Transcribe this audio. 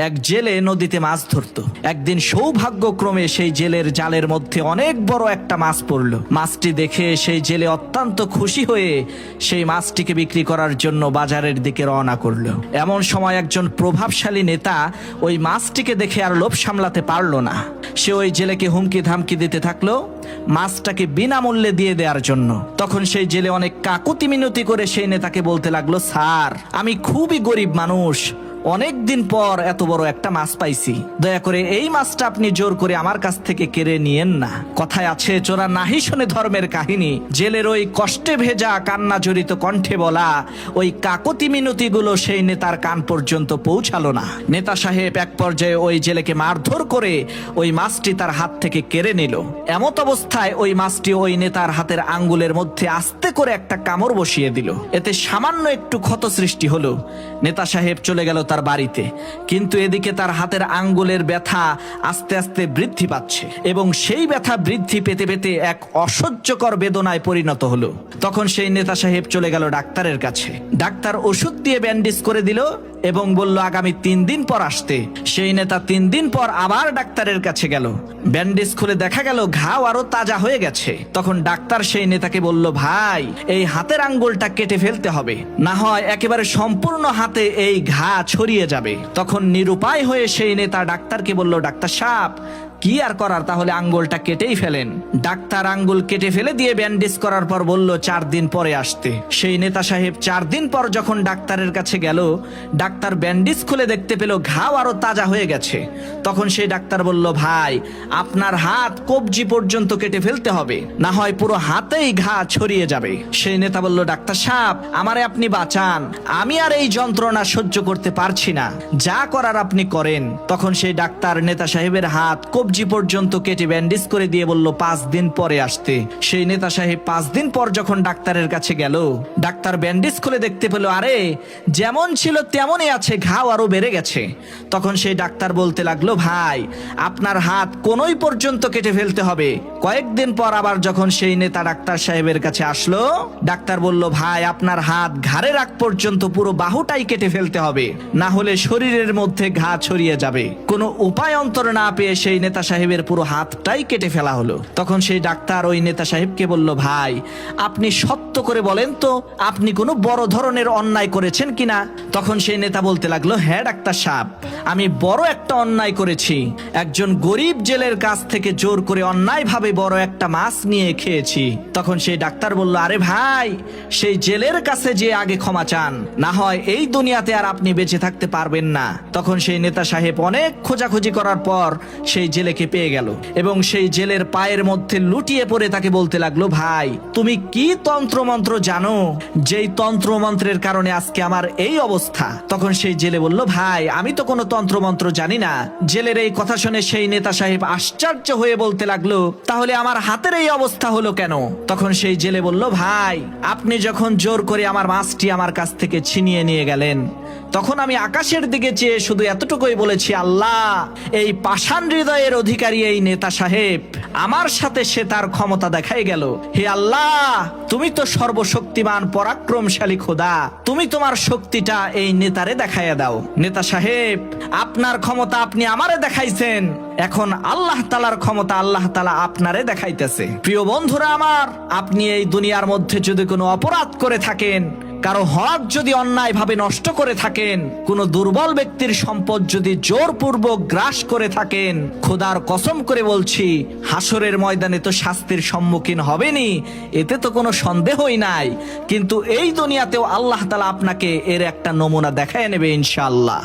এক জেলে নদীতে মাছ ধরতো। একদিন সৌভাগ্যক্রমে সেই জেলের জালের মধ্যে অনেক বড় একটা মাছ পড়ল। মাছটি দেখে সেই জেলে অত্যন্ত খুশি হয়ে সেই মাছটিকে বিক্রি করার জন্য বাজারের দিকে রওনা করলো। এমন সময় একজন প্রভাবশালী নেতা ওই মাছটিকে দেখে আর লোভ সামলাতে পারল না। সে ওই জেলেকে হুমকি ধামকি দিতে থাকলো মাছটাকে বিনামূল্যে দিয়ে দেওয়ার জন্য। তখন সেই জেলে অনেক কাকুতি মিনতি করে সেই নেতাকে বলতে লাগলো, স্যার, আমি খুবই গরিব মানুষ, অনেক দিন পর এত বড় একটা মাছ পাইছি, দয়া করে এই মাছটা আপনি জোর করে আমার কাছ থেকে কেড়ে নিয়েন না। কথায় আছে, চোরা নাহি শোনে ধর্মের কাহিনী। জেলের ওই কষ্টে ভেজা কান্না জড়িত কণ্ঠে বলা ওই কাকুতি মিনতি গুলো সেই নেতার কান পর্যন্ত পৌঁছালো না। নেতা সাহেব এক পর্যায়ে ওই জেলেকে মারধর করে ওই মাছটি তার হাত থেকে কেড়ে নিল। এমত অবস্থায় ওই মাছটি ওই নেতার হাতের আঙ্গুলের মধ্যে আস্তে করে একটা কামড় বসিয়ে দিল। এতে সামান্য একটু ক্ষত সৃষ্টি হলো। নেতা সাহেব চলে গেল তার বাড়িতে, কিন্তু এদিকে তার হাতের আঙ্গুলের ব্যথা আস্তে আস্তে বৃদ্ধি পাচ্ছে এবং সেই ব্যথা বৃদ্ধি পেতে পেতে এক অসহ্যকর বেদনায় পরিণত হলো। তখন সেই নেতা সাহেব চলে গেল ডাক্তারের কাছে। ডাক্তার ওষুধ দিয়ে ব্যান্ডেজ করে দিল এবং বলল আগামী 3 দিন পর আসতে। সেই নেতা 3 দিন পর আবার ডাক্তারের কাছে গেল। ব্যান্ডেজ খুলে দেখা গেল ঘাও আরো তাজা হয়ে গেছে। তখন ডাক্তার সেই নেতাকে বলল, ভাই, এই হাতের আঙ্গুলটা কেটে ফেলতে হবে, না হয় একেবারে সম্পূর্ণ হাতে এই ঘা ছড়িয়ে যাবে। তখন নিরুপায় হয়ে সেই নেতা ডাক্তারকে বলল, ডাক্তার সাহেব, কি আর করার, তাহলে আঙ্গুলটা কেটেই ফেলেন। ডাক্তার আঙ্গুল কেটে ফেলে দিয়ে ব্যান্ডেজ করার পর বলল 4 দিন পরে আসতে। সেই নেতা সাহেব 4 দিন পর যখন ডাক্তারের কাছে গেল, ডাক্তার ব্যান্ডেজ খুলে দেখতে পেল ঘাও আরো তাজা হয়ে গেছে। তখন সেই ডাক্তার বলল, ভাই, আপনার হাত কবজি পর্যন্ত কেটে ফেলতে হবে, না হয় পুরো হাতেই ঘা ছড়িয়ে যাবে। সেই নেতা বলল, ডাক্তার সাহেব, আমারে আপনি বাঁচান, আমি আর এই যন্ত্রণা সহ্য করতে পারছি না, যা করার আপনি করেন। তখন সেই ডাক্তার নেতা সাহেবের হাত কবজি পর্যন্ত কেটে ব্যান্ডেজ করে দিয়ে বলল 5 দিন পরে আসতে। সেই নেতা সাহেব 5 দিন পর যখন ডাক্তারের কাছে গেল, ডাক্তার ব্যান্ডেজ খুলে দেখতে পেল, আরে যেমন ছিল তেমনই আছে, ঘাও আরো বেড়ে গেছে। তখন সেই ডাক্তার বলতে লাগলো, ভাই, আপনার হাত কোনোই পর্যন্ত কেটে ফেলতে হবে। কয়েকদিন পর আবার যখন সেই নেতা ডাক্তার সাহেবের কাছে আসলো, ডাক্তার বলল, ভাই, আপনার হাত ঘাড়ের আগ পর্যন্ত পুরো বাহুটাই কেটে ফেলতে হবে, না হলে শরীরের মধ্যে ঘা ছড়িয়ে যাবে। কোনো উপায় অন্তর না পেয়ে সেই নেতা সাহেবের পুরো হাতটাই কেটে ফেলা হলো। তখন সেই ডাক্তার ওই নেতা সাহেবকে বলল, ভাই, আপনি সত্য করে বলেন তো, আপনি কোনো বড় ধরনের অন্যায় করেছেন কিনা? তখন সেই নেতা বলতে লাগলো, হ্যাঁ ডাক্তার সাহেব, আমি বড় একটা অন্যায় করেছি। একজন গরিব জেলের কাছ থেকে জোর করে অন্যায়ভাবে বড় একটা মাছ নিয়ে খেয়েছি। তখন সেই ডাক্তার বলল, আরে ভাই, সেই জেলের কাছে যে আগে ক্ষমা চান, না হয় এই দুনিয়াতে আর আপনি বেঁচে থাকতে পারবেন না। তখন সেই নেতা সাহেব অনেক খোঁজাখুঁজি করার পর সেই জেলেকে পেয়ে গেল এবং সেই জেলের পায়ের মধ্যে লুটিয়ে পড়ে তাকে বলতে লাগলো, ভাই, তুমি কি তন্ত্রমন্ত্র জানো, যেই তন্ত্রমন্ত্রের কারণে আজকে আমার এই অবস্থা? তখন সেই জেলে বলল, ভাই, আমি তো কোনো তন্ত্রমন্ত্র জানি না। জেলের এই কথা শুনে সেই নেতা সাহেব আশ্চর্য হয়ে বলতে লাগলো, তাহলে আমার হাতের এই অবস্থা হলো কেন? তখন সেই জেলে বলল, ভাই, আপনি যখন জোর করে আমার মাছটি আমার কাছ থেকে ছিনিয়ে নিয়ে গেলেন, তখন আমি আকাশের দিকে চেয়ে শুধু এতটুকুই বলেছি, আল্লাহ, এই পাষাণ হৃদয়ের অধিকারী এই নেতা সাহেব আমার সাথে সে তার ক্ষমতা দেখাই গেল। হে আল্লাহ, তুমি তো সর্বশক্তিমান পরাক্রমশালী খোদা, তুমি তোমার শক্তিটা এই নেতারে দেখাইয়া দাও। নেতা সাহেব, আপনার ক্ষমতা আপনি আমারে দেখাইছেন, এখন আল্লাহ তাআলার ক্ষমতা আল্লাহ তাআলা আপনারে দেখাইতেছে। প্রিয় বন্ধুরা আমার, আপনি এই দুনিয়ার মধ্যে যদি কোনো অপরাধ করে থাকেন, কারো হক যদি অন্যায় ভাবে নষ্ট করে থাকেন, কোন দুর্বল ব্যক্তির সম্পদ যদি জোরপূর্বক গ্রাস করে থাকেন, খোদার কসম করে বলছি, হাসরের ময়দানে তো শাস্তির সম্মুখীন হবেনি, এতে তো কোনো সন্দেহই নাই। কিন্তু এই দুনিয়াতেও আল্লাহ তাআলা আপনাকে এর একটা নমুনা দেখায় নেবে ইনশাআল্লাহ।